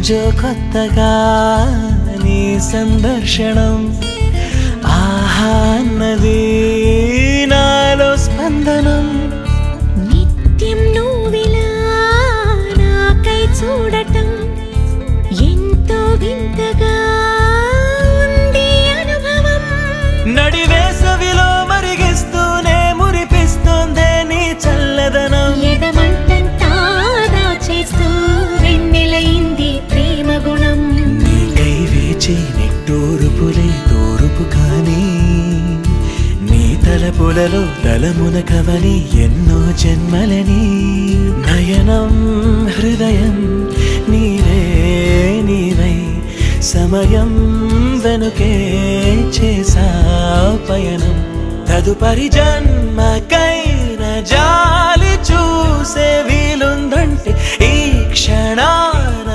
రోజు కొత్తగా నీ సందర్శనం ఆహా అన్నది నాలో స్పందనం నిత్యం నువ్విలా నాకై చూడటం ఎంతో వింతగా ఉంది అనుభవం నడివేసవిలో మరిగిస్తూనే మురిపిస్తోందే నీ చల్లదనం ఎదమంటంతా దాచేస్తూ వెన్నెలైంది ప్రేమ గుణం నీకై వేచి నిట్టూరుపులే తూరుపు కానీ నీ తలపులలో తలమున కవని ఎన్నో జన్మలని నయనం హృదయం నీవే నీవై సమయం వెనుకే చేసా పయనం తదుపరి జన్మకైన జాలి చూసే వీలుందంటే ఈ క్షణాన